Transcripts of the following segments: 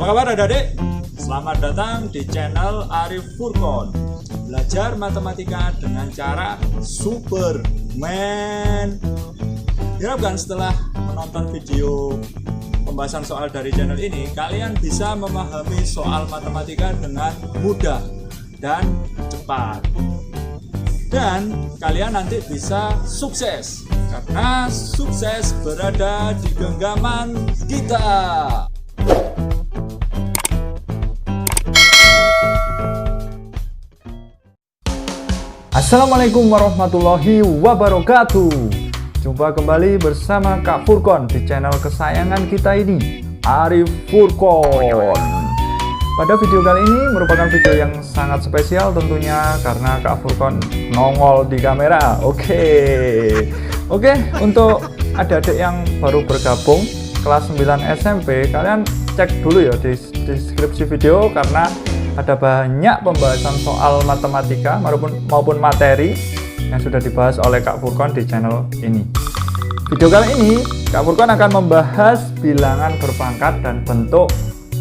Apa kabar adik-adik? Selamat datang di channel Arif Furqon. Belajar matematika dengan cara Superman. Diharapkan setelah menonton video pembahasan soal dari channel ini, kalian bisa memahami soal matematika dengan mudah dan cepat. Dan kalian nanti bisa sukses, karena sukses berada di genggaman kita. Assalamualaikum warahmatullahi wabarakatuh. Jumpa kembali bersama Kak Furqon di channel kesayangan kita ini, Arif Furqon. Pada video kali ini merupakan video yang sangat spesial tentunya karena Kak Furqon nongol di kamera. Oke, untuk adik-adik yang baru bergabung kelas 9 SMP, kalian cek dulu ya di deskripsi video karena ada banyak pembahasan soal matematika maupun materi yang sudah dibahas oleh Kak Furqon di channel ini. Video kali ini Kak Furqon akan membahas bilangan berpangkat dan bentuk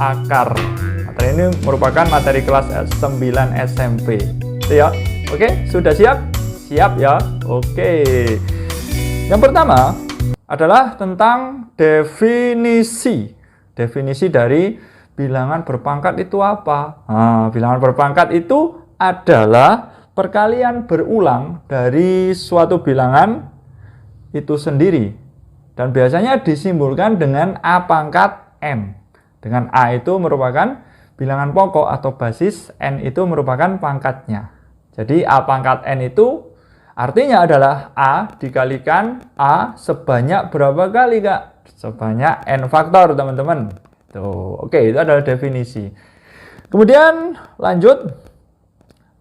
akar. Materi ini merupakan materi kelas 9 SMP. Itu ya. Oke, sudah siap? Siap ya. Oke. Yang pertama adalah tentang definisi. Definisi dari bilangan berpangkat itu apa? Nah, bilangan berpangkat itu adalah perkalian berulang dari suatu bilangan itu sendiri. Dan biasanya disimbolkan dengan A pangkat N. Dengan A itu merupakan bilangan pokok atau basis, N itu merupakan pangkatnya. Jadi A pangkat N itu artinya adalah A dikalikan A sebanyak berapa kali, Kak? Sebanyak N faktor, teman-teman. Tuh, oke, itu adalah definisi. Kemudian lanjut,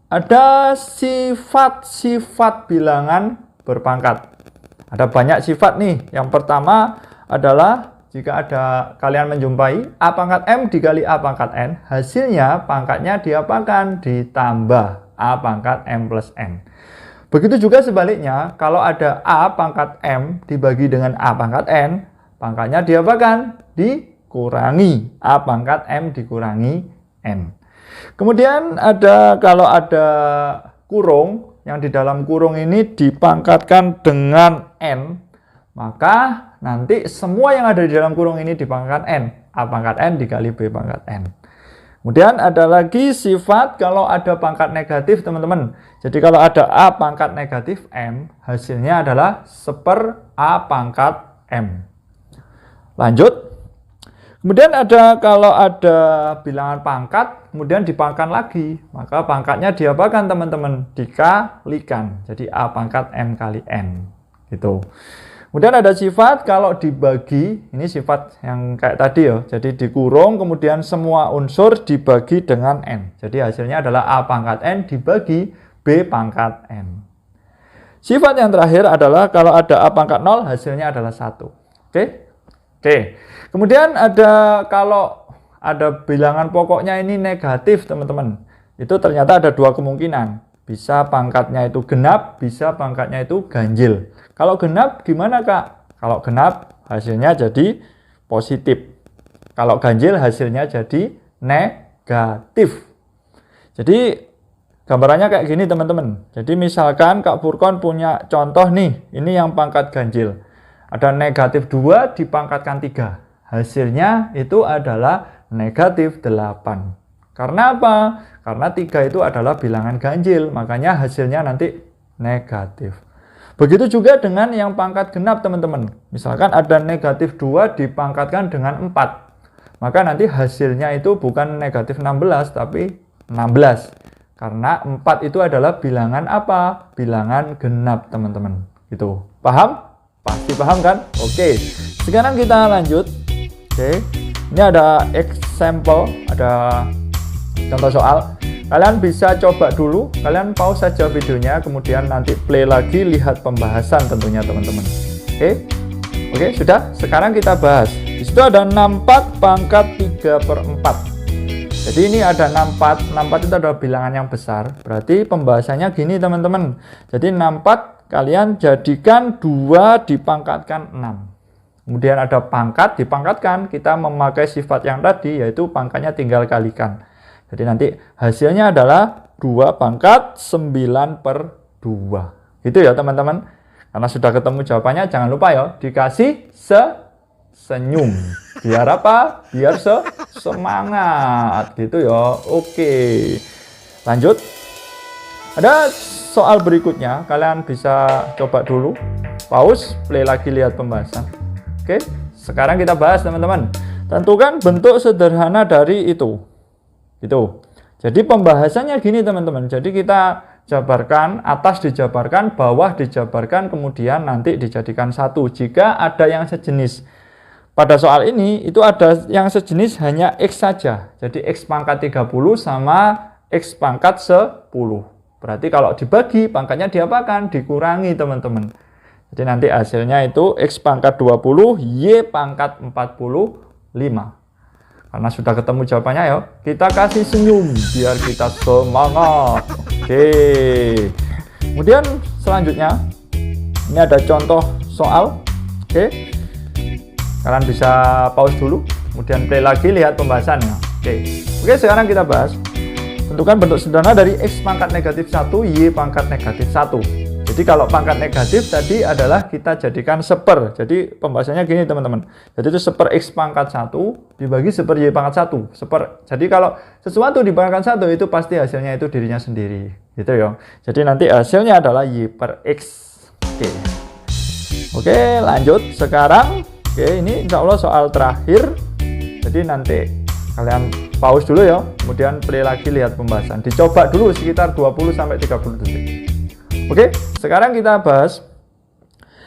ada sifat-sifat bilangan berpangkat. Ada banyak sifat nih. Yang pertama adalah jika ada kalian menjumpai A pangkat M dikali A pangkat N, hasilnya pangkatnya diapakan? Ditambah A pangkat M plus N. Begitu juga sebaliknya, kalau ada A pangkat M dibagi dengan A pangkat N, pangkatnya diapakan? Dikurangi A pangkat M dikurangi N. Kemudian kalau ada kurung, yang di dalam kurung ini dipangkatkan dengan N, maka nanti semua yang ada di dalam kurung ini dipangkat N. A pangkat N dikali B pangkat N. Kemudian ada lagi sifat kalau ada pangkat negatif, teman-teman. Jadi kalau ada A pangkat negatif M, hasilnya adalah seper A pangkat M. Lanjut. Kemudian kalau ada bilangan pangkat, kemudian dipangkat lagi, maka pangkatnya diapakan, teman-teman? Dikalikan. Jadi A pangkat M kali N. Gitu. Kemudian ada sifat kalau dibagi, ini sifat yang kayak tadi ya. Jadi dikurung, kemudian semua unsur dibagi dengan N. Jadi hasilnya adalah A pangkat N dibagi B pangkat N. Sifat yang terakhir adalah kalau ada A pangkat 0, hasilnya adalah 1. Oke? Kemudian kalau ada bilangan pokoknya ini negatif, teman-teman. Itu ternyata ada dua kemungkinan. Bisa pangkatnya itu genap, bisa pangkatnya itu ganjil. Kalau genap gimana, Kak? Kalau genap hasilnya jadi positif. Kalau ganjil hasilnya jadi negatif. Jadi gambarannya kayak gini, teman-teman. Jadi misalkan Kak Furqon punya contoh nih, ini yang pangkat ganjil. Ada negatif 2 dipangkatkan 3. Hasilnya itu adalah negatif 8. Karena apa? Karena 3 itu adalah bilangan ganjil, makanya hasilnya nanti negatif. Begitu juga dengan yang pangkat genap, teman-teman. Misalkan ada negatif 2 dipangkatkan dengan 4. Maka nanti hasilnya itu bukan negatif 16, tapi 16. Karena 4 itu adalah bilangan apa? Bilangan genap, teman-teman. Gitu. Paham? Pasti paham kan? Oke. Sekarang kita lanjut. Oke. Ini ada example, ada contoh soal. Kalian bisa coba dulu, kalian pause saja videonya, kemudian nanti play lagi, lihat pembahasan tentunya, teman-teman. Oke, sudah. Sekarang kita bahas. Di situ ada 64 pangkat 3/4. Jadi ini ada 64. 64 itu adalah bilangan yang besar. Berarti pembahasannya gini, teman-teman. Jadi 64 kalian jadikan 2 dipangkatkan 6. kemudian ada pangkat, dipangkatkan, kita memakai sifat yang tadi, yaitu pangkatnya tinggal kalikan. Jadi nanti hasilnya adalah 2 pangkat 9/2. Gitu ya teman-teman. Karena sudah ketemu jawabannya, jangan lupa ya, dikasih senyum. Biar apa? Biar semangat. Gitu ya. Oke. Lanjut. Ada soal berikutnya, kalian bisa coba dulu. Pause, play lagi, lihat pembahasan. Oke, sekarang kita bahas teman-teman. Tentukan bentuk sederhana dari itu. Gitu. Jadi pembahasannya gini teman-teman. Jadi kita jabarkan, atas dijabarkan, bawah dijabarkan, kemudian nanti dijadikan satu. Jika ada yang sejenis. Pada soal ini, itu ada yang sejenis hanya X saja. Jadi X pangkat 30 sama X pangkat 10. Berarti kalau dibagi, pangkatnya diapakan? Dikurangi teman-teman. Jadi nanti hasilnya itu X pangkat 20, Y pangkat 45. Karena sudah ketemu jawabannya ya, kita kasih senyum biar kita semangat. Oke. Kemudian selanjutnya, ini ada contoh soal. Oke. Kalian bisa pause dulu, kemudian play lagi, lihat pembahasannya. Oke, sekarang kita bahas. Tentukan bentuk sederhana dari X pangkat negatif 1, Y pangkat negatif 1. Jadi kalau pangkat negatif tadi adalah kita jadikan seper. Jadi pembahasannya gini teman-teman. Jadi itu seper X pangkat 1 dibagi seper Y pangkat 1. Seper. Jadi kalau sesuatu dibanggakan 1 itu pasti hasilnya itu dirinya sendiri. Gitu ya. Jadi nanti hasilnya adalah Y per X. Oke, lanjut. Sekarang, ini insya Allah soal terakhir. Jadi nanti kalian pause dulu ya. Kemudian play lagi, lihat pembahasan. Dicoba dulu sekitar 20-30 detik. Oke, sekarang kita bahas.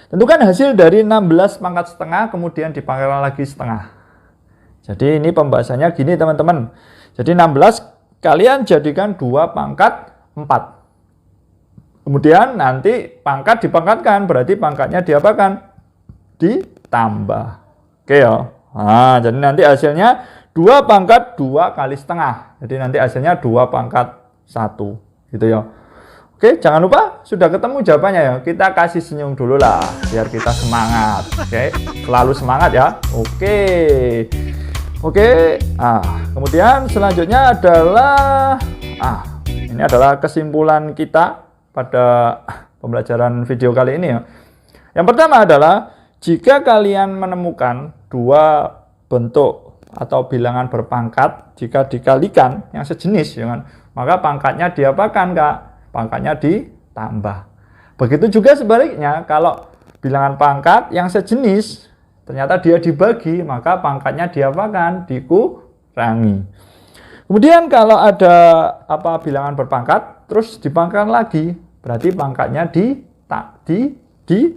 Tentukan hasil dari 16 pangkat setengah, kemudian dipangkatkan lagi setengah. Jadi ini pembahasannya gini teman-teman. Jadi 16 kalian jadikan 2 pangkat 4. Kemudian nanti pangkat dipangkatkan, berarti pangkatnya diapakan? Ditambah. Oke ya. Nah, jadi nanti hasilnya 2 pangkat 2 kali setengah. Jadi nanti hasilnya 2 pangkat 1. Gitu ya. Oke, jangan lupa sudah ketemu jawabannya ya. Kita kasih senyum dulu lah biar kita semangat. Oke, selalu semangat ya. Oke. Kemudian selanjutnya adalah ini adalah kesimpulan kita pada pembelajaran video kali ini ya. Yang pertama adalah jika kalian menemukan 2 bentuk atau bilangan berpangkat, jika dikalikan yang sejenis ya kan, maka pangkatnya diapakan, Kak? Pangkatnya ditambah. Begitu juga sebaliknya, kalau bilangan pangkat yang sejenis ternyata dia dibagi, maka pangkatnya diapakan? Dikurangi. Kemudian kalau ada bilangan berpangkat terus dipangkatkan lagi, berarti pangkatnya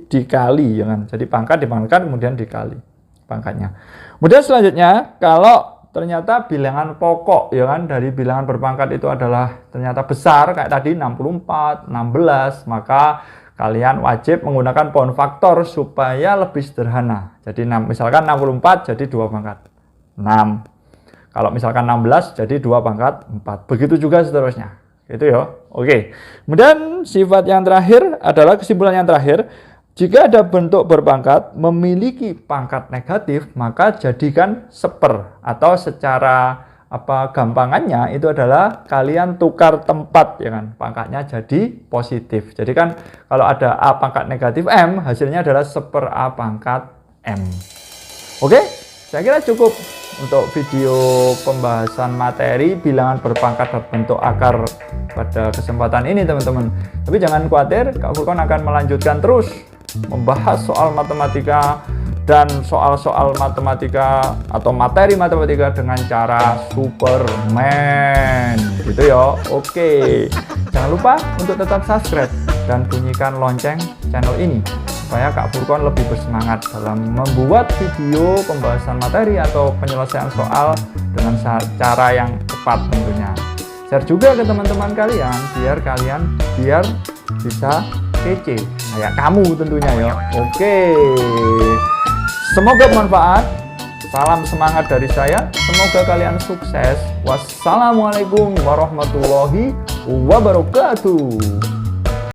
dikali ya kan. Jadi pangkat dipangkatkan kemudian dikali pangkatnya. Kemudian selanjutnya, kalau ternyata bilangan pokok ya kan dari bilangan berpangkat itu adalah ternyata besar kayak tadi 64, 16, maka kalian wajib menggunakan pound faktor supaya lebih sederhana. Jadi misalkan 64 jadi 2 pangkat 6. Kalau misalkan 16 jadi 2 pangkat 4. Begitu juga seterusnya. Gitu ya. Oke. Kemudian sifat yang terakhir adalah kesimpulan yang terakhir. Jika ada bentuk berpangkat memiliki pangkat negatif, maka jadikan seper, atau secara gampangannya itu adalah kalian tukar tempat ya kan, pangkatnya jadi positif. Jadi kan kalau ada A pangkat negatif M, hasilnya adalah seper A pangkat M. Oke, saya kira cukup untuk video pembahasan materi bilangan berpangkat dan bentuk akar pada kesempatan ini teman-teman. Tapi jangan khawatir, Kak Furqon akan melanjutkan terus membahas soal matematika dan soal-soal matematika atau materi matematika dengan cara Superman gitu ya. Oke, jangan lupa untuk tetap subscribe dan bunyikan lonceng channel ini supaya Kak Furqon lebih bersemangat dalam membuat video pembahasan materi atau penyelesaian soal dengan cara yang tepat tentunya. Share juga ke teman-teman kalian biar bisa kece kayak kamu tentunya ya. Oke, semoga bermanfaat. Salam semangat dari saya. Semoga kalian sukses. Wassalamualaikum warahmatullahi wabarakatuh.